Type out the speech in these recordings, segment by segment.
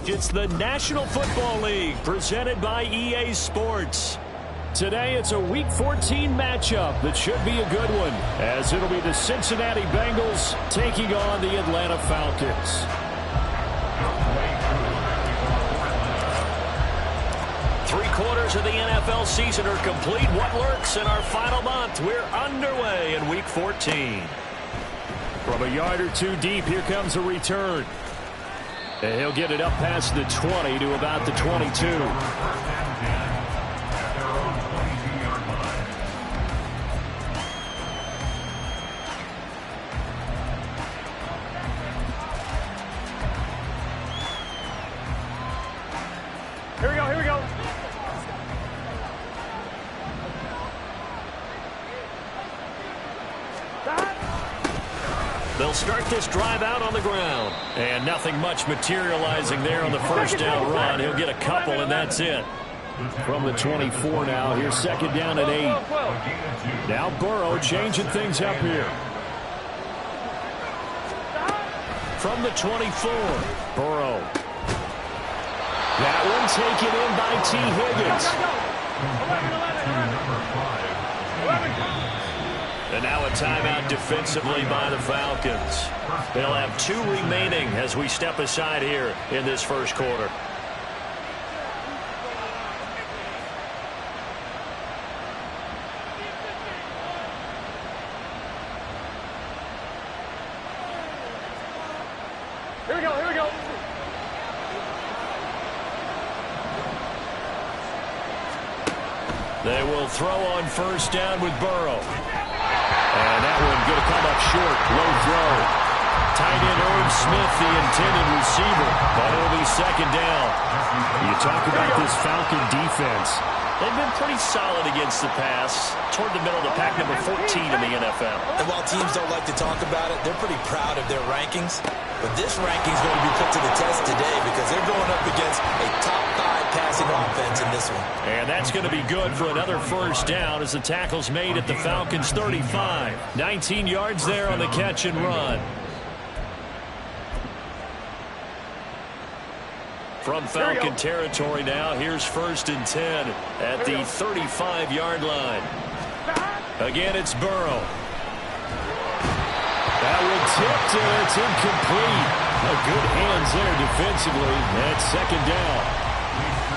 It's the National Football League presented by EA Sports. Today it's a Week 14 matchup that should be a good one, as it'll be the Cincinnati Bengals taking on the Atlanta Falcons. Three-quarters of the NFL season are complete. What lurks in our final month? We're underway in Week 14. From a yard or two deep, here comes a return. And he'll get it up past the 20 to about the 22. Here we go. They'll start this drive out on the ground. And nothing much materializing there on the first down run. He'll get a couple, and that's it. From the 24 now, here's second down at 8. Now Burrow changing things up here. From the 24, Burrow. That one taken in by T. Higgins. And now a timeout defensively by the Falcons. They'll have 2 remaining as we step aside here in this first quarter. Here we go. They will throw on first down with Burrow. And that one going to come up short. Low throw. Tight end Irv Smith, the intended receiver. But it'll be second down. You talk about this Falcon defense. They've been pretty solid against the pass. Toward the middle of the pack, number 14 in the NFL. And while teams don't like to talk about it, they're pretty proud of their rankings. But this ranking is going to be put to the test today because they're going up against a top 5 passing offense in this one. And that's going to be good for another first down as the tackle's made at the Falcons' 35. 19 yards there on the catch and run. From Falcon territory now, here's first and 10 at the 35-yard line. Again, it's Burrow. That one tipped, and it's incomplete. Good hands there defensively. That's second down.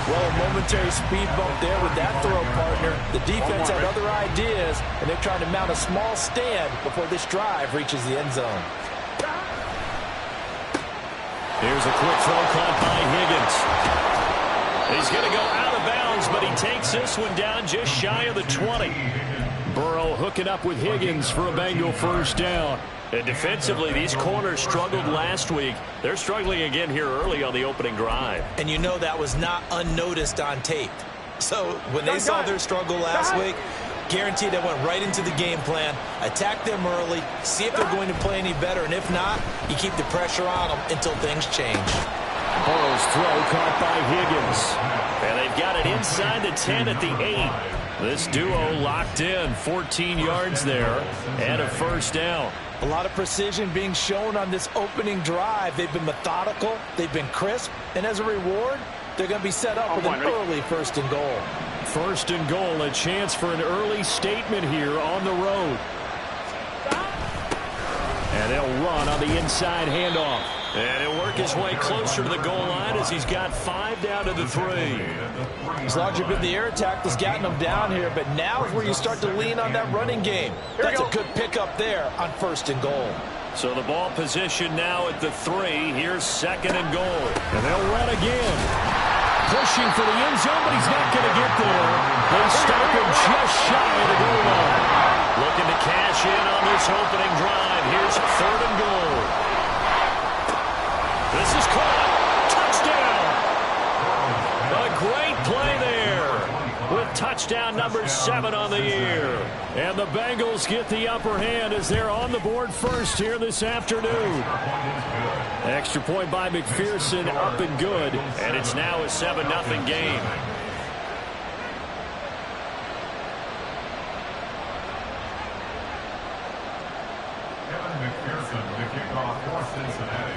Well, a momentary speed bump there with that throw, partner. The defense had other ideas, and they're trying to mount a small stand before this drive reaches the end zone. Here's a quick throw caught by Higgins. He's going to go out of bounds, but he takes this one down just shy of the 20. Burrow hooking up with Higgins for a Bengal first down. And defensively, these corners struggled last week. They're struggling again here early on the opening drive. And you know that was not unnoticed on tape. So when they saw their struggle last week, guaranteed they went right into the game plan, attack them early, see if they're going to play any better, and if not, you keep the pressure on them until things change. Burrow's throw caught by Higgins. And they've got it inside the 10 at the 8. This duo locked in, 14 yards there, and a first down. A lot of precision being shown on this opening drive. They've been methodical, they've been crisp, and as a reward, they're going to be set up with an early first and goal. First and goal, a chance for an early statement here on the road. And they'll run on the inside handoff. And he'll work his way closer to the goal line as he's got 5 down to the 3. It's largely been the air attack that's gotten them down here, but now is where you start to lean on that running game. That's a good pickup there on first and goal. So the ball position now at the 3. Here's second and goal. And they'll run again. Pushing for the end zone, but he's not going to get there. They stop him just shy of the goal line. Looking to cash in on this opening drive. Here's third and goal. This is caught. Touchdown. A great play there with touchdown number 7 on the year. And the Bengals get the upper hand as they're on the board first here this afternoon. Extra point by McPherson, up and good. And it's now a 7-0 game. McPherson, the kickoff for Cincinnati.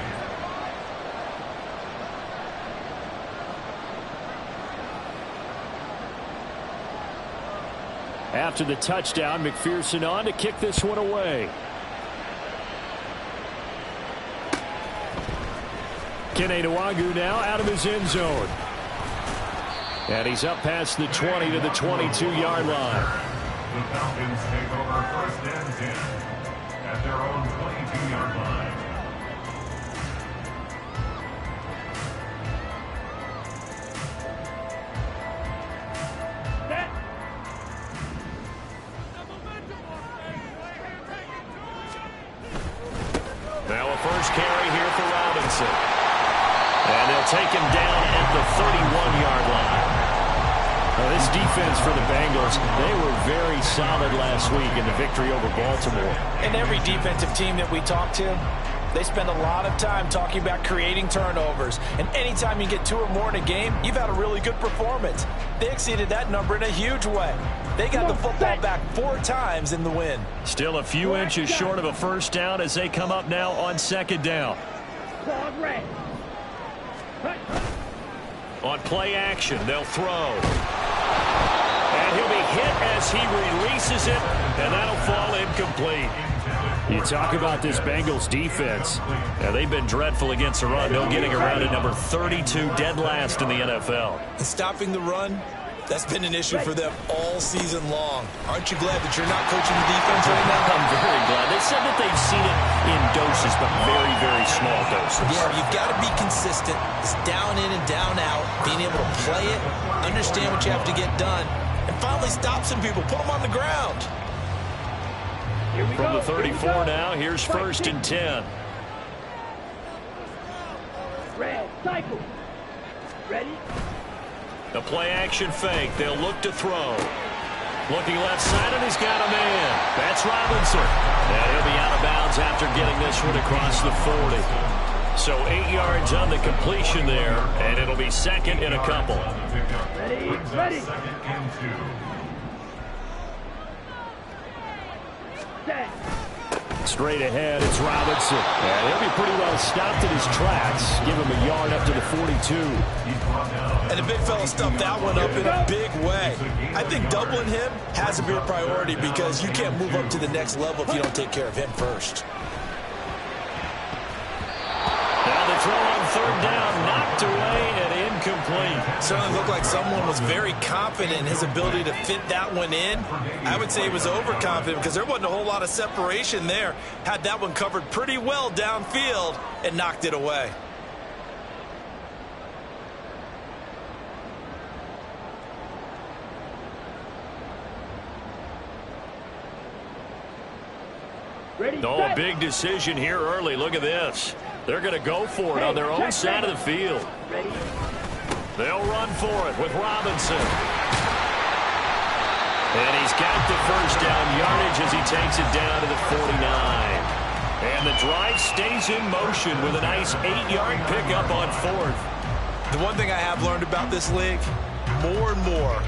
After the touchdown, McPherson on to kick this one away. Kene Nwagu now out of his end zone. And he's up past the 20 to the 22-yard line. The Falcons take over 1st and 10 at their own 22-yard line. Now a first carry here for Robinson. And they'll take him down at the 31-yard line. Now this defense for the Bengals, they were very solid last week in the victory over Baltimore. And every defensive team that we talk to, they spend a lot of time talking about creating turnovers. And anytime you get 2 or more in a game, you've had a really good performance. They exceeded that number in a huge way. They got the football back 4 times in the win. Still a few inches short of a first down as they come up now on 2nd down. On play action, they'll throw. And he'll be hit as he releases it, and that'll fall incomplete. You talk about this Bengals defense. Yeah, they've been dreadful against the run. They're getting around at number 32, dead last in the NFL. And stopping the run, that's been an issue for them all season long. Aren't you glad that you're not coaching the defense right now? I'm very glad. They said that they've seen it in doses, but very, very small doses. Yeah, you've got to be consistent. It's down in and down out, being able to play it, understand what you have to get done, and finally stop some people, put them on the ground. From the 34 now, here's 1st and 10. Red, cycle. Ready? The play action fake. They'll look to throw. Looking left side, and he's got a man. That's Robinson. And he'll be out of bounds after getting this one across the 40. So 8 yards on the completion there, and it'll be 2nd and a couple. Ready, ready. 2nd and 2. Set. Straight ahead, it's Robinson. And he'll be pretty well stopped in his tracks. Give him a yard up to the 42. And the big fella stuffed that one up in a big way. I think doubling him has to be a priority because you can't move up to the next level if you don't take care of him first. Now the throw on 3rd down, knocked away and incomplete. Certainly looked like someone was very confident in his ability to fit that one in. I would say he was overconfident because there wasn't a whole lot of separation there. Had that one covered pretty well downfield and knocked it away. Ready, Oh, a big decision here early. Look at this. They're going to go for it on their own side of the field. Ready. They'll run for it with Robinson. And he's got the first down yardage as he takes it down to the 49. And the drive stays in motion with a nice 8-yard pickup on 4th. The one thing I have learned about this league, more and more,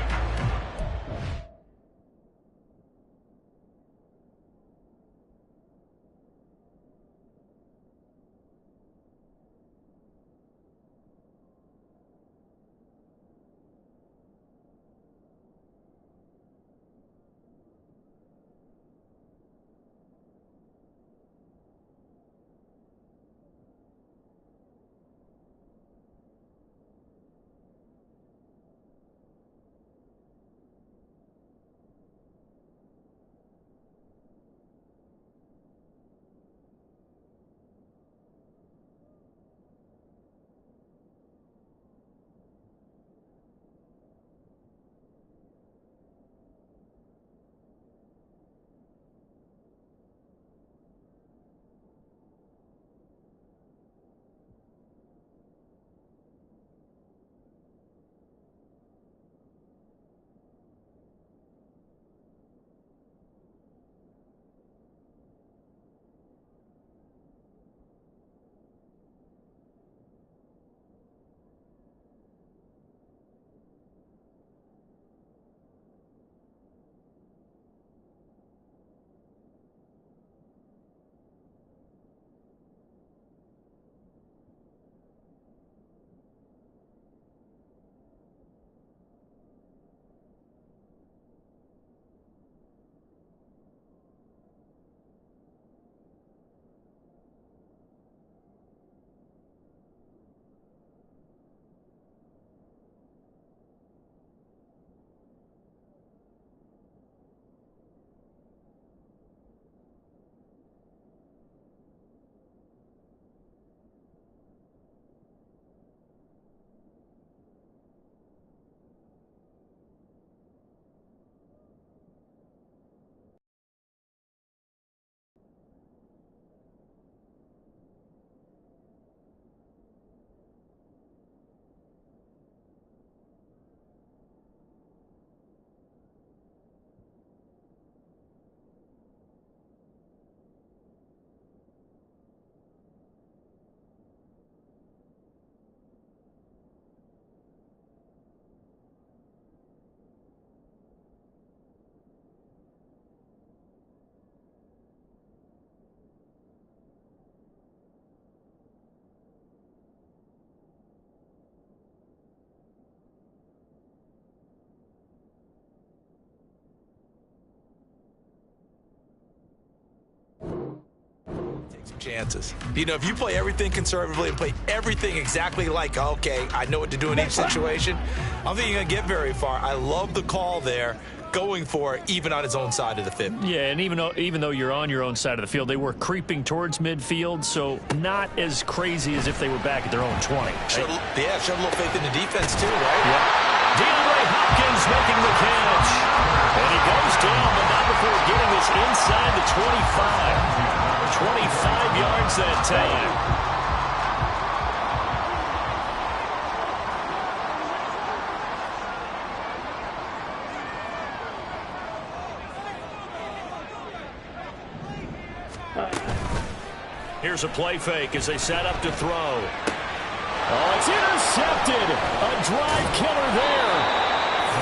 chances. You know, if you play everything conservatively and play everything exactly like, okay, I know what to do in each situation, I don't think you're going to get very far. I love the call there, going for it, even on his own side of the 50. Yeah, and even though you're on your own side of the field, they were creeping towards midfield, so not as crazy as if they were back at their own 20. Showed a little faith in the defense too, right? Yep. DeAndre Hopkins making the catch. And he goes down, but not before getting this inside the 25. 25 yards that time. Here's a play fake as they set up to throw. Oh, it's intercepted. A drive killer there.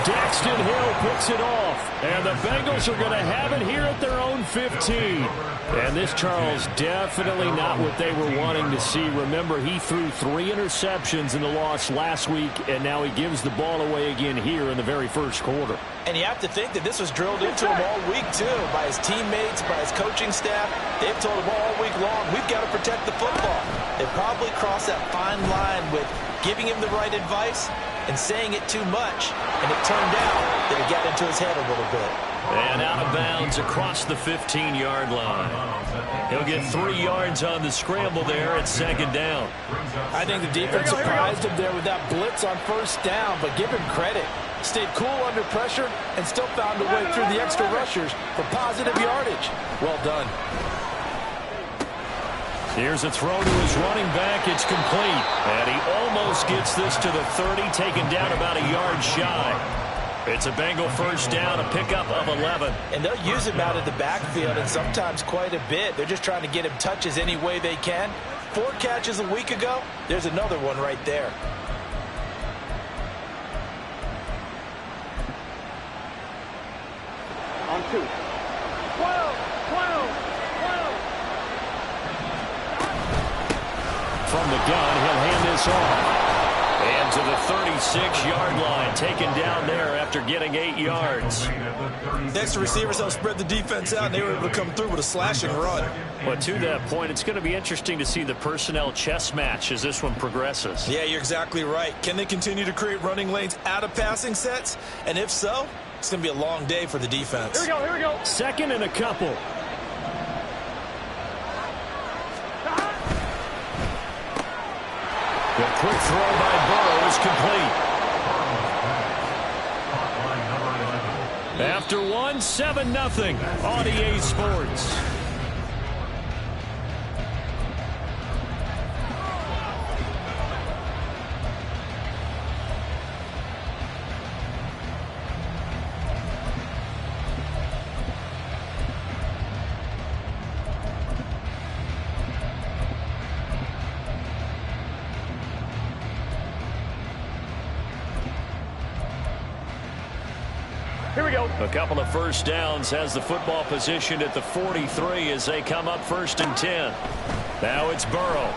Daxton Hill picks it off. And the Bengals are going to have it here at their own 15. And this, Charles, definitely not what they were wanting to see. Remember, he threw 3 interceptions in the loss last week, and now he gives the ball away again here in the very first quarter. And you have to think that this was drilled into him all week, too, by his teammates, by his coaching staff. They've told him all week long, we've got to protect the football. They probably crossed that fine line with giving him the right advice and saying it too much, and it turned out that it got into his head a little bit. And out of bounds across the 15-yard line. He'll get 3 yards on the scramble there at second down. I think the defense surprised him there with that blitz on first down, but give him credit. Stayed cool under pressure and still found a way through the extra rushers for positive yardage. Well done. Here's a throw to his running back. It's complete. And he almost gets this to the 30, taken down about a yard shy. It's a Bengal first down, a pickup of 11. And they'll use him out of the backfield, and sometimes quite a bit. They're just trying to get him touches any way they can. 4 catches a week ago. There's another one right there. On 2. 12, 12, 12. From the gun, he'll hand this off. And to the 36-yard line, taken down there after getting 8 yards. Next, the receivers helped spread the defense out, and they were able to come through with a slashing run. But to that point, it's going to be interesting to see the personnel chess match as this one progresses. Yeah, you're exactly right. Can they continue to create running lanes out of passing sets? And if so, it's going to be a long day for the defense. Here we go. Second and a couple. The quick throw by Burrow is complete. After 1, 7-0 on EA Sports. Here we go. A couple of first downs has the football positioned at the 43 as they come up 1st and 10. Now it's Burrow.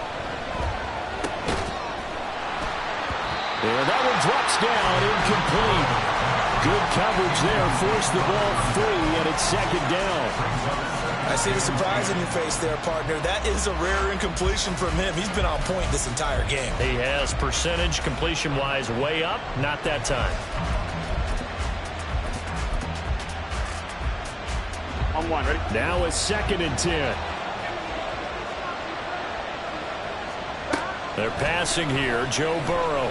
And that one drops down, incomplete. Good coverage there, forced the ball free, and it's second down. I see the surprise in your face there, partner. That is a rare incompletion from him. He's been on point this entire game. He has percentage completion-wise way up, not that time. On 1, ready? Now it's 2nd and 10. They're passing here, Joe Burrow.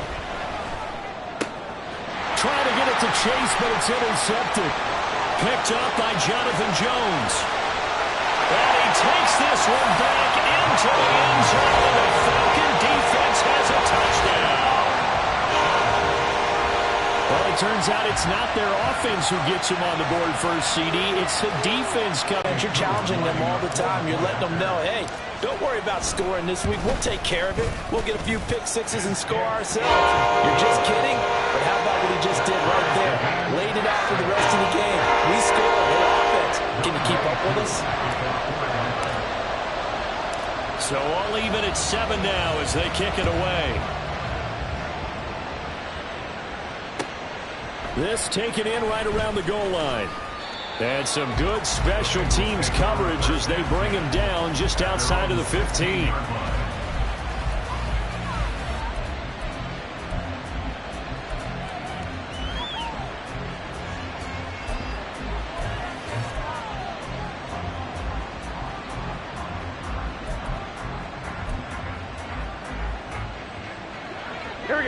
Trying to get it to Chase, but it's intercepted. Picked up by Jonathan Jones. And he takes this one back into the end zone. The Falcon defense has a touchdown. Well, it turns out it's not their offense who gets him on the board first, CD. It's the defense coming. You're challenging them all the time. You're letting them know, hey, don't worry about scoring this week. We'll take care of it. We'll get a few pick sixes and score ourselves. You're just kidding? But how about what he just did right there? Laid it out for the rest of the game. We scored. Hey, offense. Can you keep up with us? So all even at 7 now as they kick it away. This taken in right around the goal line. And some good special teams coverage as they bring him down just outside of the 15.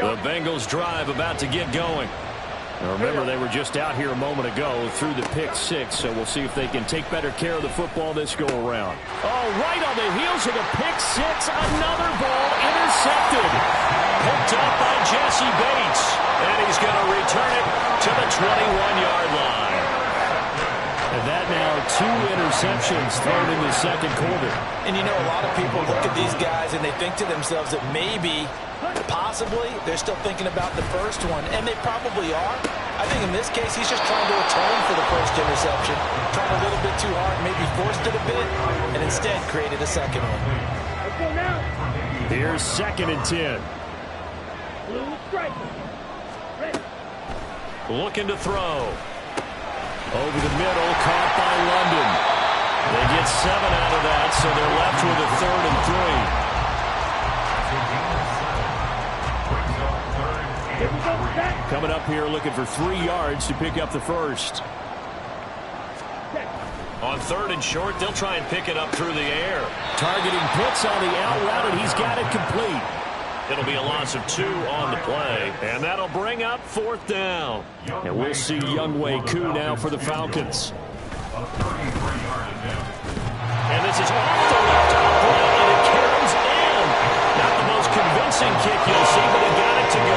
The Bengals drive about to get going. Now remember, they were just out here a moment ago through the pick six, so we'll see if they can take better care of the football this go-around. Oh, right on the heels of the pick six, another ball intercepted. Picked up by Jesse Bates, and he's going to return it to the 21-yard line. And that now 2 interceptions thrown in the second quarter. And you know, a lot of people look at these guys and they think to themselves that maybe, possibly, they're still thinking about the first one, and they probably are. I think in this case, he's just trying to atone for the first interception, tried a little bit too hard, maybe forced it a bit, and instead created a second one. Here's 2nd and 10. Looking to throw. Over the middle, caught by London. They get 7 out of that, so they're left with a 3rd and 3. Coming up here looking for 3 yards to pick up the first. On 3rd and short, they'll try and pick it up through the air. Targeting Pitts on the out route, and he's got it complete. It'll be a loss of 2 on the play, and that'll bring up 4th down. And we'll see Younghoe Koo now for the Falcons. And this is off the left upright, and it carries in. Not the most convincing kick you'll see, but he got it to go.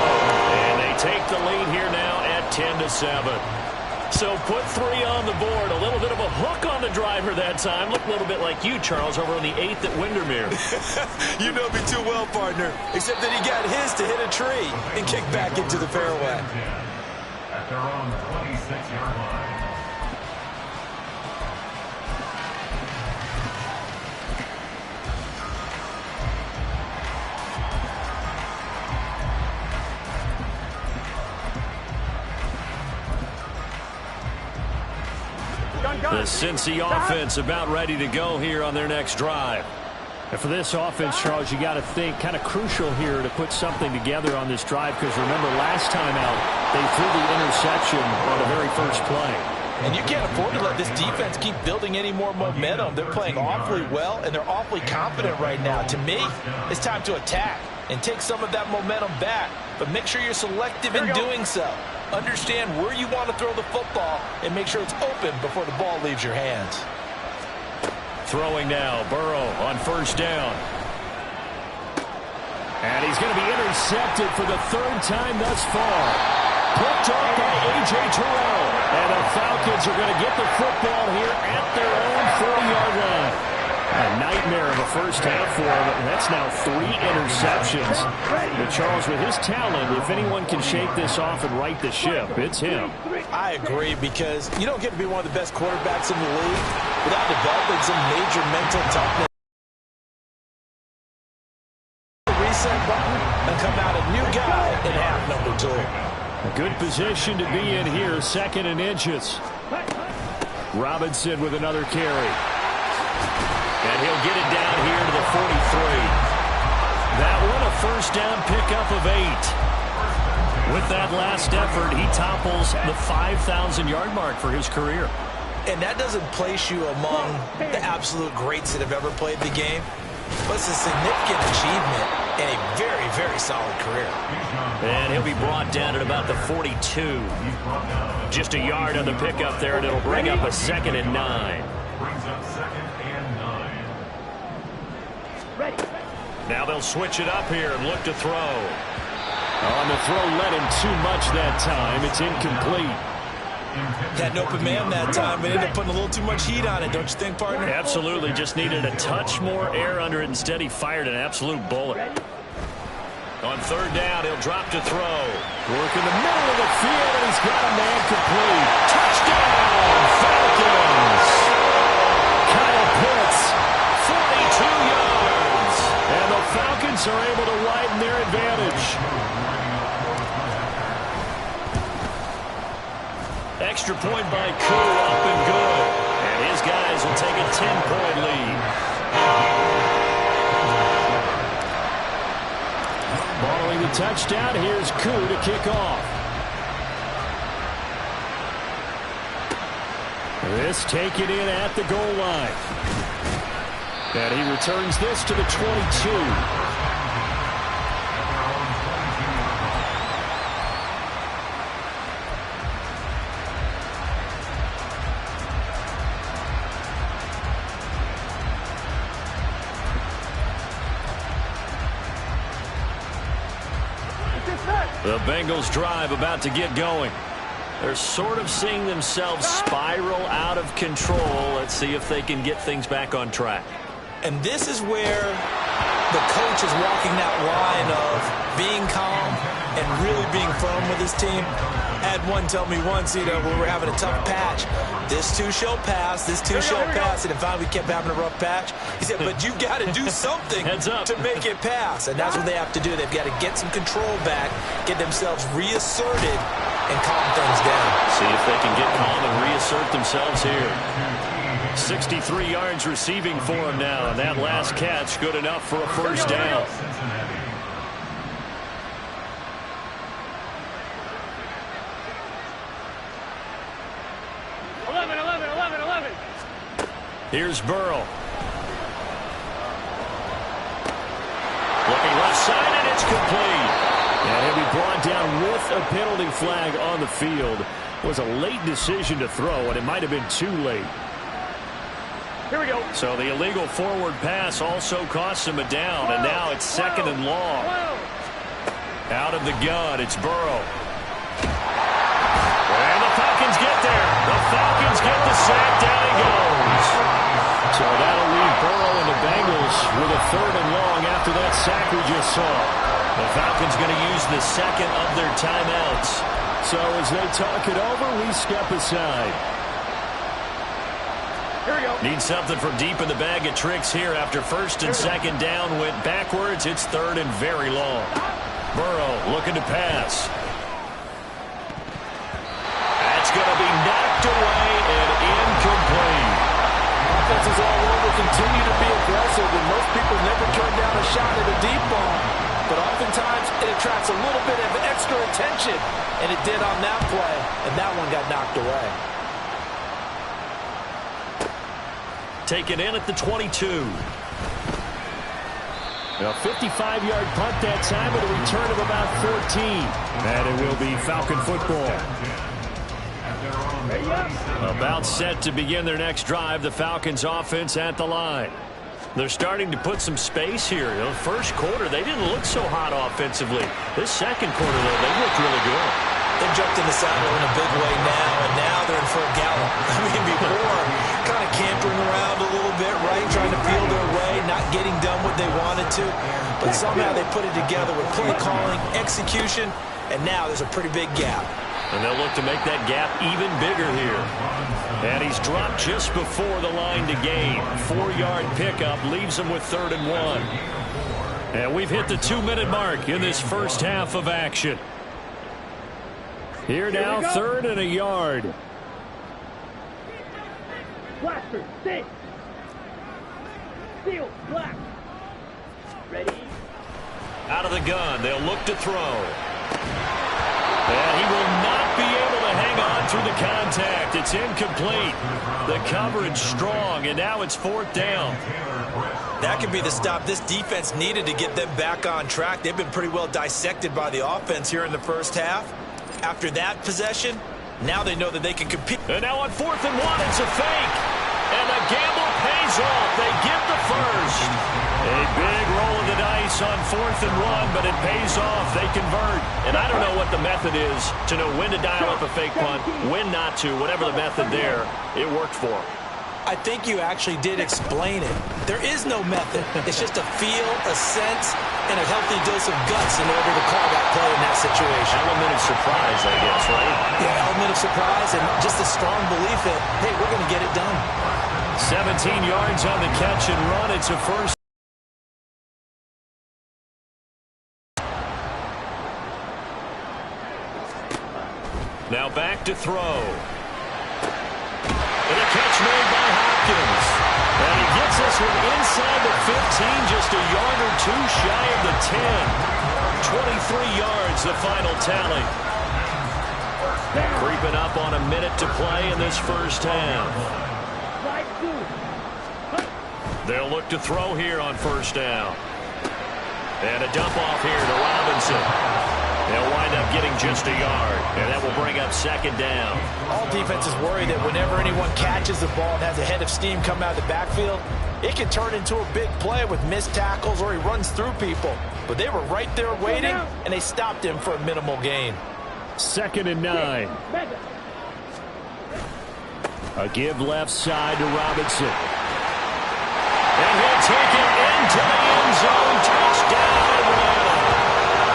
And they take the lead here now at 10-7. So put 3 on the board. A little bit of a hook on the driver that time. Looked a little bit like you, Charles, over on the 8th at Windermere. You know me too well, partner. Except that he got his to hit a tree and kick back into the fairway. At their own 26-yard line. The Cincy offense about ready to go here on their next drive. And for this offense, Charles, you got to think kind of crucial here to put something together on this drive, because remember last time out they threw the interception on the very first play. And you can't afford to let this defense keep building any more momentum. They're playing awfully well, and they're awfully confident right now. To me, it's time to attack and take some of that momentum back, but make sure you're selective in doing so. Understand where you want to throw the football and make sure it's open before the ball leaves your hands. Throwing now, Burrow on 1st down. And he's going to be intercepted for the 3rd time thus far. Picked up by A.J. Terrell. And the Falcons are going to get the football here at their own 40-yard line. A nightmare of a first half for him, and that's now 3 interceptions. But Charles, with his talent, if anyone can shake this off and right the ship, it's him. I agree, because you don't get to be one of the best quarterbacks in the league without developing some major mental toughness. Reset button and come out a new guy in half number 2. A good position to be in here, 2nd and inches. Robinson with another carry. And he'll get it down here to the 43. That one a 1st down pickup of 8. With that last effort, he topples the 5,000-yard mark for his career. And that doesn't place you among the absolute greats that have ever played the game, but it's a significant achievement and a very, very solid career. And he'll be brought down at about the 42. Just a yard on the pickup there, and it'll bring up a 2nd and 9. Brings up 2nd and 9. Now they'll switch it up here and look to throw. On the throw, let him too much that time. It's incomplete. Had an open man that time, but ended up putting a little too much heat on it, don't you think, partner? Absolutely. Just needed a touch more air under it. Instead, he fired an absolute bullet. On 3rd down, he'll drop to throw. Work in the middle of the field, and he's got a man complete. Touchdown, Falcons! Kyle Pitts, 42 yards. And the Falcons are able to widen their advantage. Extra point by Koo, up and good. And his guys will take a 10-point lead. Following the touchdown, here's Koo to kick off. This taken in at the goal line. And he returns this to the 22. The Bengals drive about to get going. They're sort of seeing themselves spiral out of control. Let's see if they can get things back on track. And this is where the coach is walking that line of being calm and really being firm with his team. I had one tell me once, when we were having a tough patch, this too shall pass, this too shall pass. And finally we kept having a rough patch. He said, but you got to do something to make it pass. And that's what they have to do. They've got to get some control back, get themselves reasserted, and calm things down. See if they can get calm and reassert themselves here. 63 yards receiving for him now, and that last catch good enough for a first down. Here's Burrow. Looking left side, and it's complete. And he'll be brought down with a penalty flag on the field. It was a late decision to throw, and it might have been too late. Here we go. So the illegal forward pass also costs him a down, and now it's second and long. Out of the gun, it's Burrow. And the Falcons get there. The Falcons get the sack. Down he goes. So that'll leave Burrow and the Bengals with a third and long after that sack we just saw. The Falcons going to use the second of their timeouts. So as they talk it over, we step aside. Here we go. Need something from deep in the bag of tricks here after first and second down went backwards. It's third and very long. Burrow looking to pass. That's going to be knocked away and incomplete. Offenses all over continue to be aggressive, and most people never turn down a shot at a deep ball. But oftentimes it attracts a little bit of extra attention, and it did on that play, and that one got knocked away. Taken in at the 22. A 55-yard punt that time with a return of about 14. And it will be Falcon football. About set to begin their next drive, the Falcons offense at the line. They're starting to put some space here. The first quarter, they didn't look so hot offensively. This second quarter, though, they looked really good. They jumped in the saddle in a big way now, and now they're in for a gallop. I mean, before, kind of cantering around a little bit, right, trying to feel their way, not getting done what they wanted to. But somehow they put it together with play calling, execution, and now there's a pretty big gap. And they'll look to make that gap even bigger here. And he's dropped just before the line to gain. 4-yard pickup leaves him with third and 1. And we've hit the 2-minute mark in this first half of action. Here now, third and a yard. Blaster, stay. Steel, black. Ready? Out of the gun, they'll look to throw. And he will not be able to hang on through the contact. It's incomplete. The coverage strong, and now it's fourth down. That could be the stop this defense needed to get them back on track. They've been pretty well dissected by the offense here in the first half. After that possession, now they know that they can compete. And now on fourth and 1, it's a fake. And the gamble pays off. They get the first. A big roll of the dice on fourth and 1, but it pays off. They convert. And I don't know what the method is to know when to dial up a fake punt, when not to. Whatever the method there, it worked for them. I think you actually did explain it. There is no method. It's just a feel, a sense, and a healthy dose of guts in order to call that play in that situation. Element of surprise, I guess, right? Yeah, element of surprise and just a strong belief that, hey, we're going to get it done. 17 yards on the catch and run. It's a first. Now back to throw. And a catch made by Hopkins. And he gets this one inside the 15, just a yard or two shy of the 10. 23 yards, the final tally. Creeping up on a minute to play in this first half. They'll look to throw here on first down. And a dump off here to Robinson. They'll wind up getting just a yard, and that will bring up second down. All defenses worry that whenever anyone catches the ball and has a head of steam come out of the backfield, it can turn into a big play with missed tackles or he runs through people. But they were right there waiting, and they stopped him for a minimal gain. 2nd and 9. A give left side to Robinson. And he'll take it into the end zone. Touchdown, Atlanta.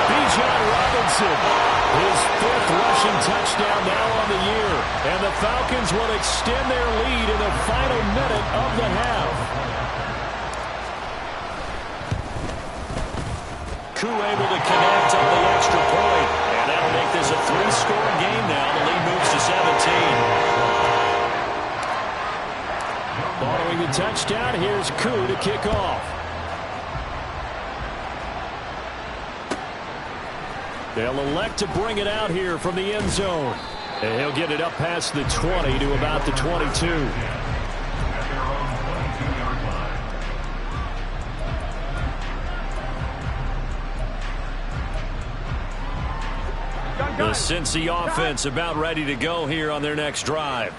Bijan Robinson, his 5th rushing touchdown now on the year. And the Falcons will extend their lead in the final minute of the half. Koo able to connect on the extra point. And that'll make this a 3-score game now. The lead moves to 17. Following the touchdown, here's Koo to kick off. They'll elect to bring it out here from the end zone. And he'll get it up past the 20 to about the 22. The Cincy offense about ready to go here on their next drive.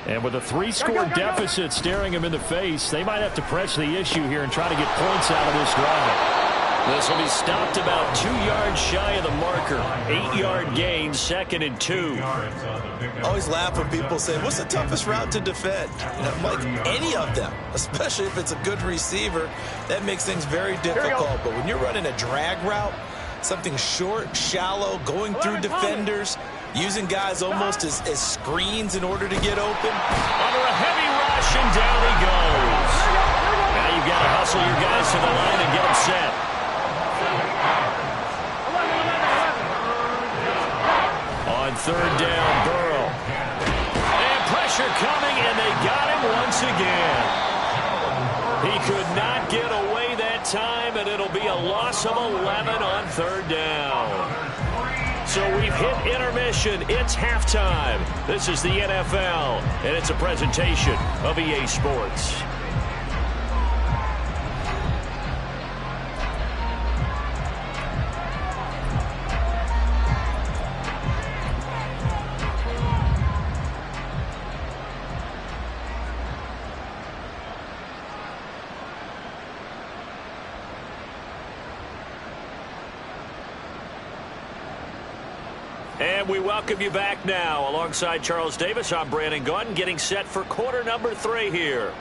And with a 3-score deficit staring them in the face, they might have to press the issue here and try to get points out of this drive. This will be stopped about 2 yards shy of the marker. 8-yard gain, 2nd and 2. I always laugh when people say, what's the toughest route to defend? You know, like any of them, especially if it's a good receiver, that makes things very difficult. But when you're running a drag route, something short, shallow, going through defenders, using guys almost as screens in order to get open. Under a heavy rush, and down he goes. Now you've got to hustle your guys to the line and get them set. On 3rd down, Burrow. And pressure coming, and they got him once again. He could not get away that time, and it'll be a loss of 11 on 3rd down. So we've hit intermission. It's halftime. This is the NFL, and it's a presentation of EA Sports. And we welcome you back now. Alongside Charles Davis, I'm Brandon Gaudin, getting set for quarter number 3 here.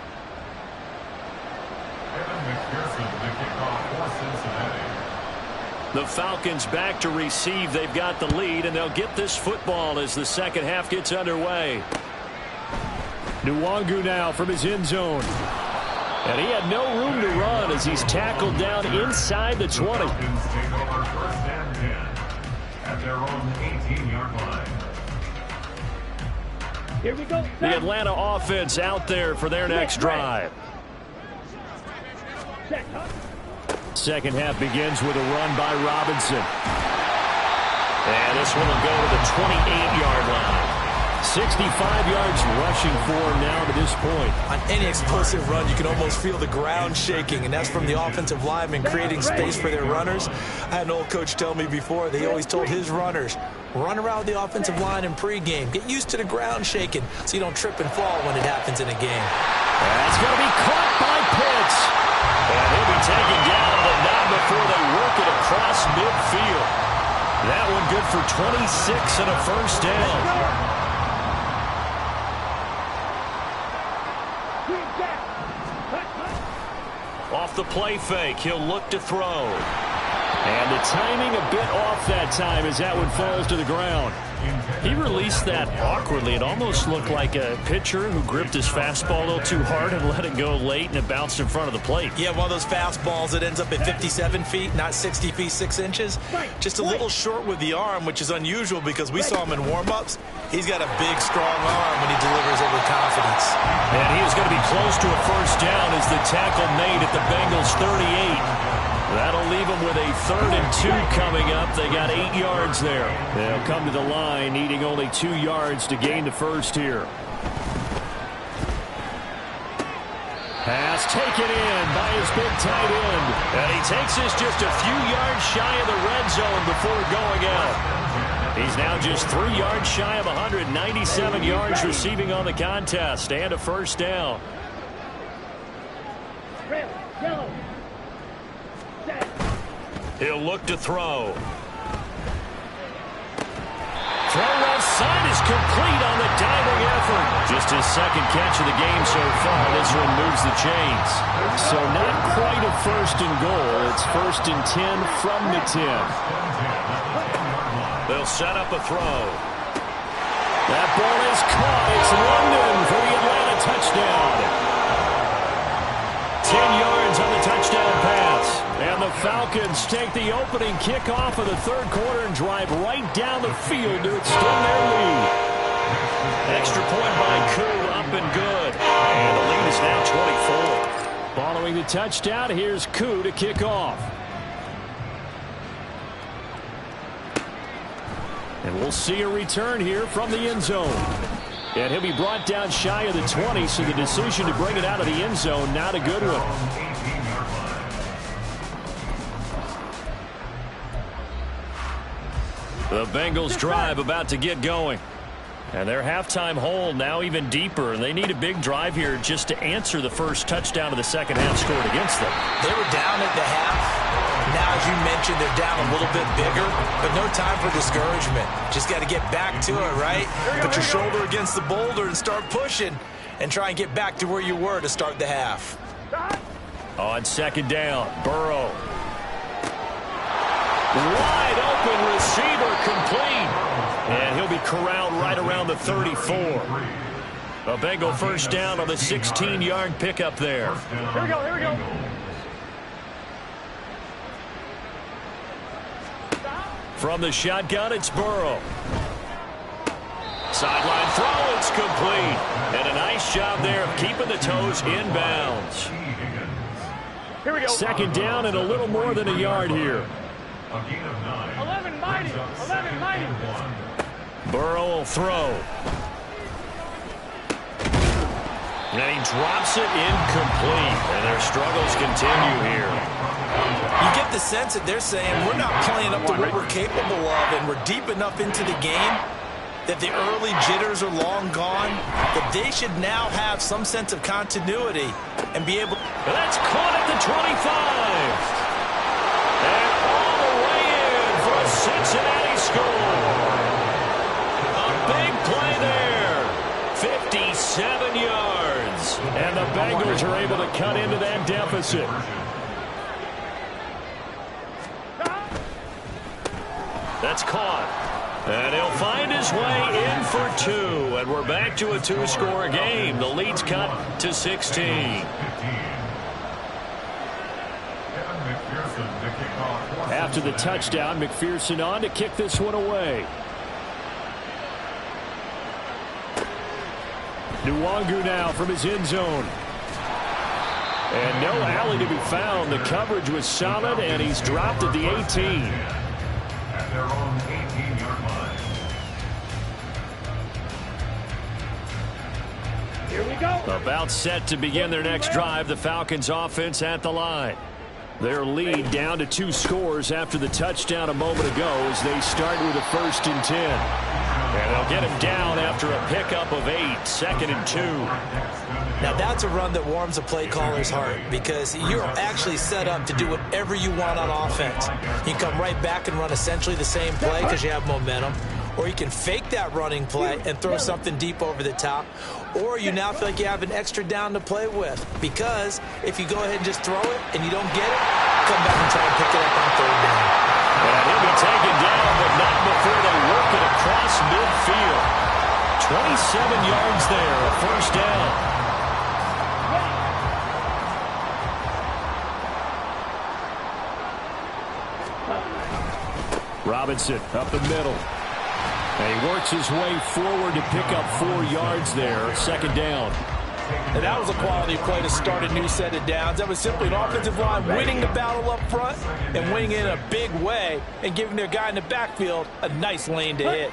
The Falcons back to receive. They've got the lead, and they'll get this football as the second half gets underway. Nwangu now from his end zone. And he had no room to run as he's tackled down inside the 20. At their own 18-yard line. Here we go. The Atlanta offense out there for their next drive. Second half begins with a run by Robinson. And this one will go to the 28-yard line. 65 yards rushing for him now to this point. On any explosive run, you can almost feel the ground shaking, and that's from the offensive linemen creating space for their runners. I had an old coach tell me before, they always told his runners, run around the offensive line in pregame. Get used to the ground shaking so you don't trip and fall when it happens in a game. That's going to be caught by Pitts. And he'll be taken down, but not before they work it across midfield. That one good for 26 and a first down. Off the play fake, he'll look to throw. And the timing a bit off that time as that one falls to the ground. He released that awkwardly. It almost looked like a pitcher who gripped his fastball a little too hard and let it go late, and it bounced in front of the plate. Yeah, one of those fastballs that ends up at 57 feet, not 60 feet, 6 inches. Just a little short with the arm, which is unusual because we saw him in warm-ups. He's got a big, strong arm when he delivers it with confidence. And he is going to be close to a first down as the tackle made at the Bengals 38. That'll leave them with a 3rd and 2 coming up. They got 8 yards there. They'll come to the line needing only 2 yards to gain the first here. Pass taken in by his big tight end. And he takes us just a few yards shy of the red zone before going out. He's now just 3 yards shy of 197 yards receiving on the contest and a first down. Red, yellow. He'll look to throw. Throw left side is complete on the diving effort. Just his 2nd catch of the game so far. This one moves the chains. So not quite a 1st and goal. It's 1st and 10 from the 10. They'll set up a throw. That ball is caught. It's London for the Atlanta touchdown. 10 yards on the touchdown pass. And the Falcons take the opening kickoff of the 3rd quarter and drive right down the field to extend their lead. Extra point by Koo, up and good. And the lead is now 24. Following the touchdown, here's Koo to kick off. And we'll see a return here from the end zone. And he'll be brought down shy of the 20, so the decision to bring it out of the end zone, not a good one. The Bengals drive about to get going. And their halftime hole now even deeper. And they need a big drive here just to answer the first touchdown of the second half scored against them. They were down at the half. Now, as you mentioned, they're down a little bit bigger, but no time for discouragement. Just got to get back to it, right? Put your shoulder against the boulder and start pushing and try and get back to where you were to start the half. On 2nd down, Burrow. Wide open receiver complete. And he'll be corralled right around the 34. A Bengal first down on the 16-yard pickup there. Here we go, here we go. From the shotgun, it's Burrow. Sideline throw, it's complete. And a nice job there of keeping the toes inbounds. Here we go. 2nd down and a little more than a yard here. 11 mighty. 11 mighty. Burrow will throw. And he drops it incomplete. And their struggles continue here. You get the sense that they're saying we're not playing up to what we're capable of, and we're deep enough into the game that the early jitters are long gone, that they should now have some sense of continuity and be able. And that's caught at the 25. And all the way in for a Cincinnati score. A big play there. 57 yards. And the Bengals are able to cut into that deficit. That's caught. And he'll find his way in for 2. And we're back to a 2-score game. The lead's cut to 16. After the touchdown, McPherson on to kick this one away. Nwangu now from his end zone. And no alley to be found. The coverage was solid, and he's dropped at the 18. Their own 18-yard line. Here we go. About set to begin their next drive. The Falcons offense at the line. Their lead down to 2 scores after the touchdown a moment ago as they start with a 1st and 10. And they'll get him down after a pickup of 8, 2nd and 2. Now that's a run that warms a play caller's heart because you're actually set up to do whatever you want on offense. You can come right back and run essentially the same play because you have momentum. Or you can fake that running play and throw something deep over the top. Or you now feel like you have an extra down to play with. Because if you go ahead and just throw it and you don't get it, come back and try and pick it up on third down. And he'll be taken down, but not before they work it across midfield. 27 yards there, a first down. Robinson up the middle. And he works his way forward to pick up 4 yards there, second down. And that was a quality play to start a new set of downs. That was simply an offensive line winning the battle up front and winning it in a big way and giving their guy in the backfield a nice lane to hit.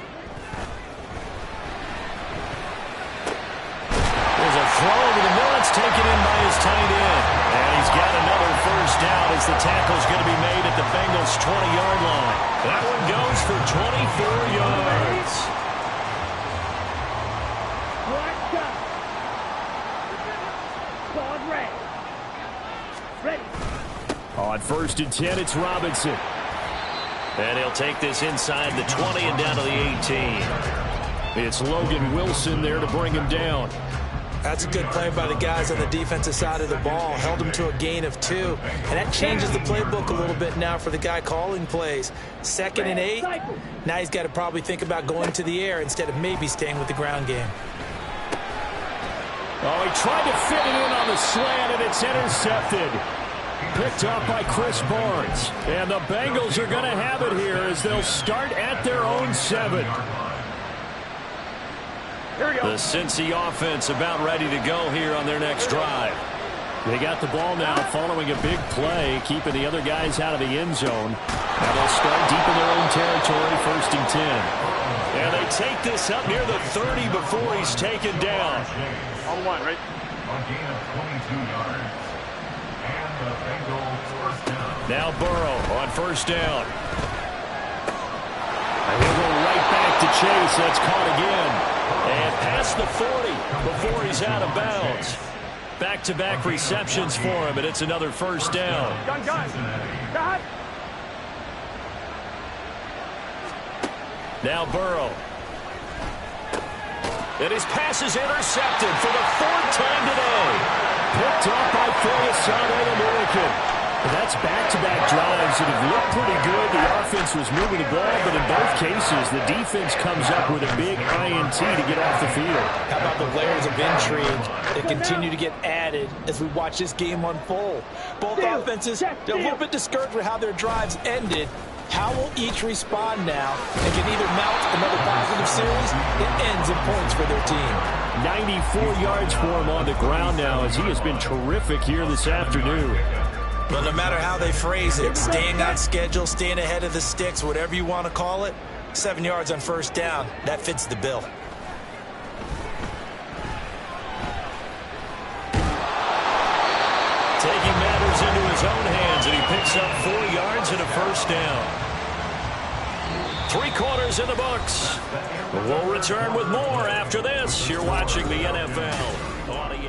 There's a throw over the middle. It's taken in by his tight end. And he's got another first down as the tackle's going to be made at the Bengals' 20-yard line. That one goes for 24 yards. On first and 10, it's Robinson. And he'll take this inside the 20 and down to the 18. It's Logan Wilson there to bring him down. That's a good play by the guys on the defensive side of the ball. Held him to a gain of 2. And that changes the playbook a little bit now for the guy calling plays. 2nd and 8. Now he's got to probably think about going to the air instead of maybe staying with the ground game. Oh, he tried to fit it in on the slant, and it's intercepted. Picked up by Chris Barnes. And the Bengals are going to have it here as they'll start at their own 7. The Cincy offense about ready to go here on their next drive. They got the ball now following a big play, keeping the other guys out of the end zone. Now they'll start deep in their own territory, first and 10. And they take this up near the 30 before he's taken down. On one, right? A gain of 22 yards. And the Bengals first down. Now Burrow on first down. And he'll go right back to Chase. That's caught again. And past the 40 before he's out of bounds. Back-to-back receptions for him, and it's another first down. Gun. Got. Now Burrow. And his pass is intercepted for the 4th time today. Picked up by Foyesade American. That's back-to-back drives that have looked pretty good. The offense was moving the ball, but in both cases, the defense comes up with a big INT to get off the field. How about the layers of intrigue that continue to get added as we watch this game unfold? Both offenses, they're a little bit discouraged with how their drives ended. How will each respond now and can either mount another positive series that ends in points for their team? 94 yards for him on the ground now as he has been terrific here this afternoon. But no matter how they phrase it, staying on schedule, staying ahead of the sticks, whatever you want to call it, 7 yards on first down, that fits the bill. Taking matters into his own hands, and he picks up 4 yards and a first down. 3 quarters in the books. We'll return with more after this. You're watching the NFL on EA.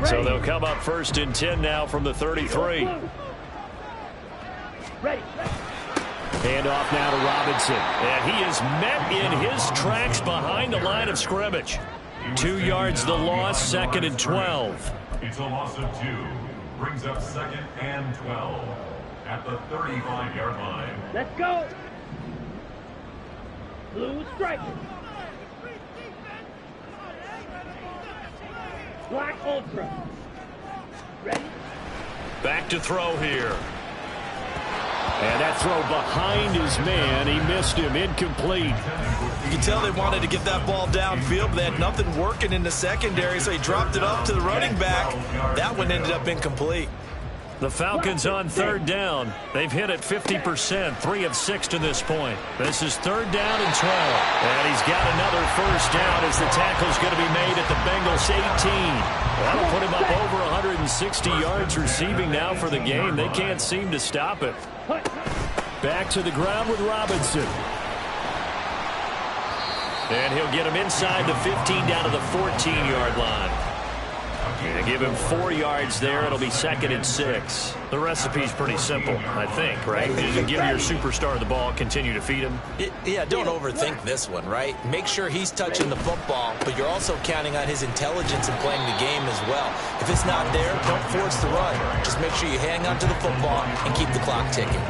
So they'll come up first and 10 now from the 33. Hand off now to Robinson. And he is met in his tracks behind the line of scrimmage. 2 yards the loss, 2nd and 12. It's a loss of 2. Brings up 2nd and 12 at the 35-yard line. Let's go. Blue strike. Black Ultra. Ready? Back to throw here. And that throw behind his man. He missed him. Incomplete. You can tell they wanted to get that ball downfield, but they had nothing working in the secondary, so he dropped it up to the running back. That one ended up incomplete. The Falcons on 3rd down. They've hit it 50%, 3 of 6 to this point. This is 3rd down and 12. And he's got another first down as the tackle's going to be made at the Bengals 18. That'll put him up over 160 yards receiving now for the game. They can't seem to stop it. Back to the ground with Robinson. And he'll get him inside the 15 down to the 14-yard line. And give him 4 yards there. It'll be 2nd and 6. The recipe's pretty simple, I think, right? You give your superstar the ball, continue to feed him. Yeah, don't overthink this one, right? Make sure he's touching the football, but you're also counting on his intelligence in playing the game as well. If it's not there, don't force the run. Just make sure you hang on to the football and keep the clock ticking.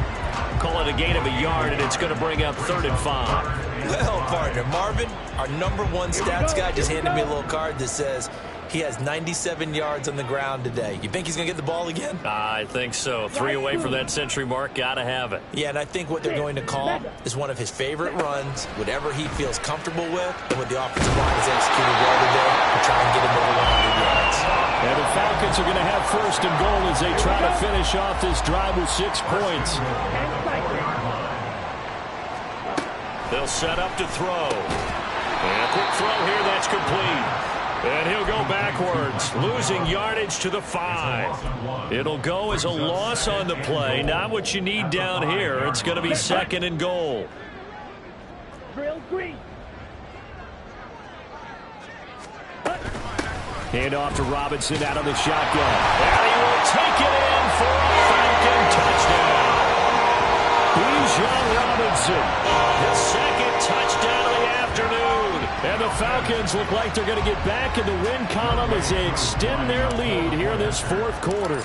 Call it a gain of a yard, and it's going to bring up 3rd and 5. Well, partner, Marvin, our #1 stats guy, just handed me a little card that says he has 97 yards on the ground today. You think he's going to get the ball again? I think so. 3 away from that century mark. Got to have it. Yeah, and I think what they're going to call is one of his favorite runs, whatever he feels comfortable with, and what the offensive line has executed well today, and try and get him over 100 yards. And the Falcons are going to have 1st and goal as they try to finish off this drive with 6 points. They'll set up to throw. And a quick throw here, that's complete. And he'll go backwards, losing yardage to the 5. It'll go as a loss on the play. Not what you need down here. It's going to be 2nd and goal. Drill green. Hand off to Robinson out of the shotgun. And he will take it in for a Falcon touchdown. Bijan Robinson, his 2nd touchdown of the afternoon. And the Falcons look like they're going to get back in the win column as they extend their lead here in this 4th quarter.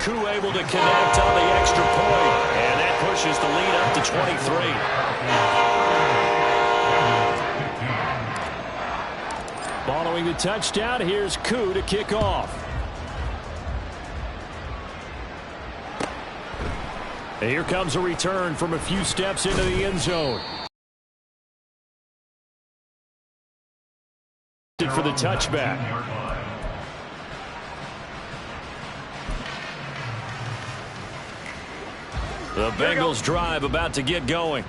Koo able to connect on the extra point. And that pushes the lead up to 23. Following the touchdown, here's Koo to kick off. And here comes a return from a few steps into the end zone. For the touchback. The Bengals drive about to get going.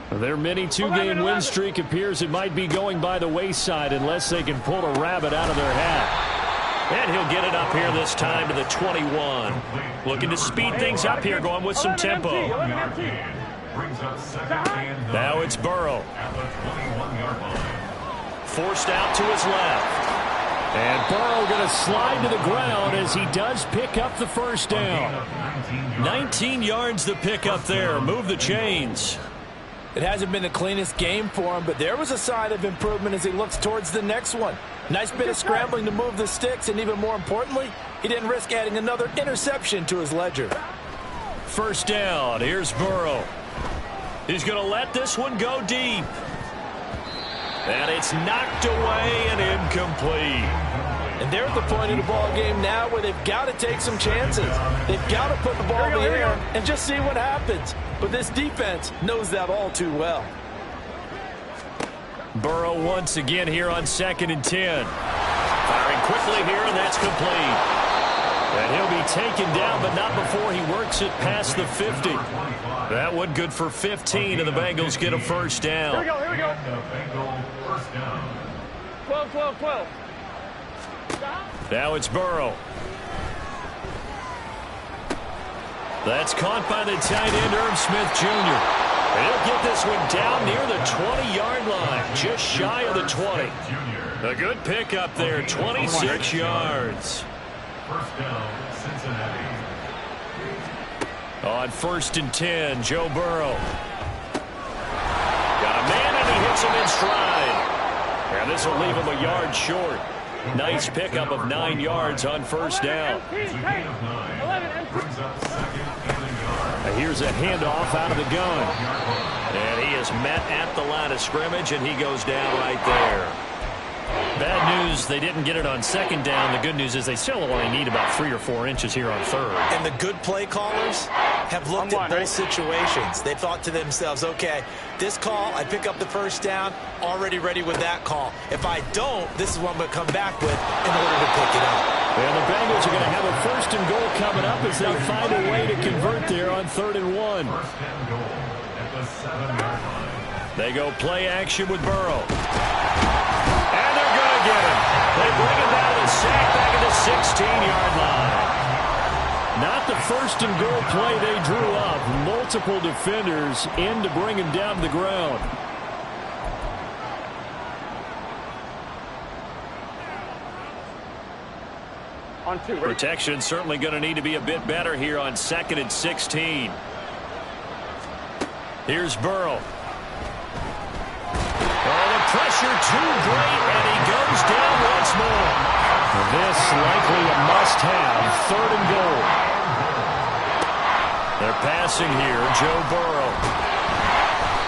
Their mini 2-game win streak appears it might be going by the wayside unless they can pull a rabbit out of their hat. And he'll get it up here this time to the 21. Looking to speed things up here, going with some tempo. Now it's Burrow. Forced out to his left. And Burrow going to slide to the ground as he does pick up the 1st down. 19 yards to pick up there. Move the chains. It hasn't been the cleanest game for him, but there was a sign of improvement as he looks towards the next one. Nice bit of scrambling to move the sticks, and even more importantly, he didn't risk adding another interception to his ledger. 1st down. Here's Burrow. He's going to let this one go deep. And it's knocked away and incomplete. And they're at the point of the ball game now where they've got to take some chances. They've got to put the ball in the air and just see what happens. But this defense knows that all too well. Burrow once again here on 2nd and 10. Firing quickly here, and that's complete. And he'll be taken down, but not before he works it past the 50. That one good for 15, and the Bengals get a 1st down. Here we go. 12. Now it's Burrow. That's caught by the tight end, Irv Smith Jr. He'll get this one down near the 20-yard line, just shy of the 20. A good pickup there, 26 yards. 1st down, Cincinnati. On 1st and 10, Joe Burrow. Got a man, and he hits him in stride. And this will leave him a yard short. Nice pickup of 9 yards on 1st down. Here's a handoff out of the gun. And he is met at the line of scrimmage, and he goes down right there. Bad news, they didn't get it on 2nd down. The good news is they still only need about 3 or 4 inches here on 3rd. And the good play callers have looked at both situations. They thought to themselves, okay, this call, I pick up the 1st down, already ready with that call. If I don't, this is what I'm going to come back with in order to pick it up. And the Bengals are going to have a 1st and goal coming up as they find a way to convert there on 3rd and 1. 1st and goal at the 7-yard line. They go play action with Burrow. And they're going to get him. They bring him down and sack back at the 16-yard line. Not the 1st and goal play they drew up. Multiple defenders in to bring him down to the ground. On 2. Protection certainly going to need to be a bit better here on 2nd and 16. Here's Burrow. Oh, the pressure too great, and he goes down once more. This likely a must-have, 3rd and goal. They're passing here, Joe Burrow.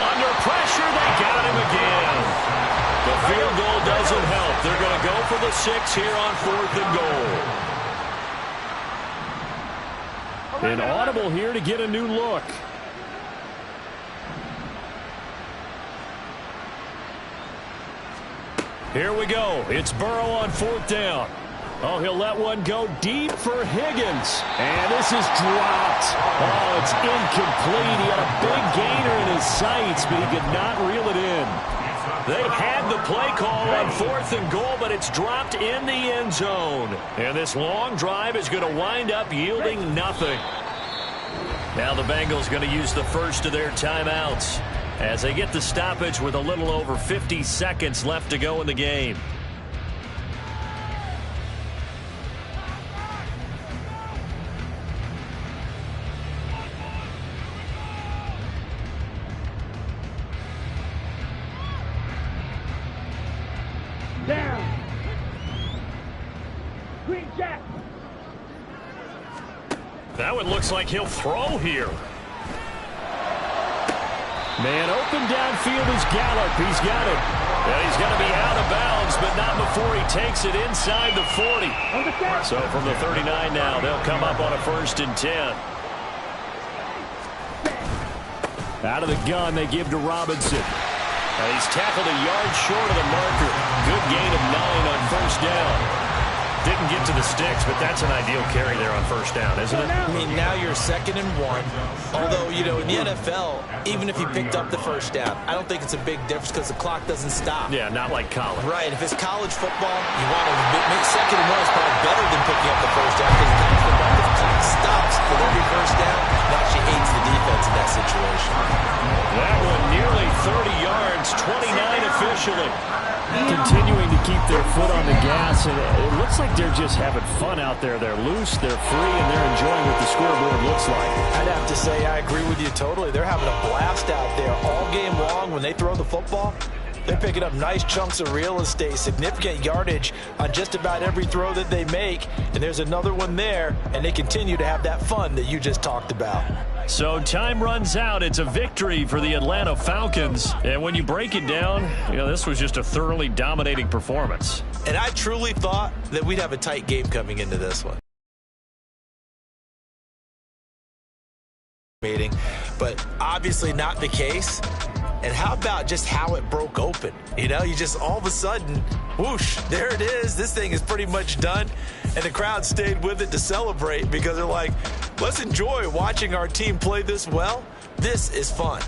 Under pressure, they got him again. The field goal doesn't help. They're going to go for the 6 here on 4th and goal. An audible here to get a new look. Here we go. It's Burrow on 4th down. Oh, he'll let one go deep for Higgins. And this is dropped. Oh, it's incomplete. He had a big gainer in his sights, but he could not reel it in. They had the play call on 4th and goal, but it's dropped in the end zone. And this long drive is going to wind up yielding nothing. Now the Bengals going to use the first of their timeouts as they get the stoppage with a little over 50 seconds left to go in the game. Down. Green Jack. That one looks like he'll throw here. Man open downfield is Gallup. He's got it. And he's going to be out of bounds, but not before he takes it inside the 40. So from the 39 now, they'll come up on a 1st and 10. Out of the gun, they give to Robinson. And he's tackled a yard short of the marker. Good gain of 9 on 1st down. Didn't get to the sticks, but that's an ideal carry there on 1st down, isn't it? I mean, now you're 2nd and 1. Although, you know, in the NFL, even if he picked up the 1st down, I don't think it's a big difference because the clock doesn't stop. Yeah, not like college. Right. If it's college football, you want to make 2nd and 1 is probably better than picking up the 1st down because in college football, if the clock stops with every 1st down, it actually aids the defense in that situation. That one nearly 30 yards, 29 officially. Continuing to keep their foot on the gas, and it looks like they're just having fun out there. They're loose, they're free, and they're enjoying what the scoreboard looks like. I'd have to say I agree with you totally. They're having a blast out there all game long. When they throw the football, they're picking up nice chunks of real estate, significant yardage on just about every throw that they make, and there's another one there, and they continue to have that fun that you just talked about. So time runs out. It's a victory for the Atlanta Falcons. And when you break it down, you know, this was just a thoroughly dominating performance. And I truly thought that we'd have a tight game coming into this one. But obviously not the case. And how about just how it broke open? You know, you just all of a sudden, whoosh, there it is. This thing is pretty much done. And the crowd stayed with it to celebrate because they're like, let's enjoy watching our team play this well. This is fun.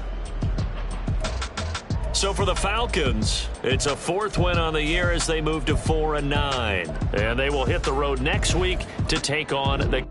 So for the Falcons, it's a 4th win on the year as they move to 4-9. And they will hit the road next week to take on the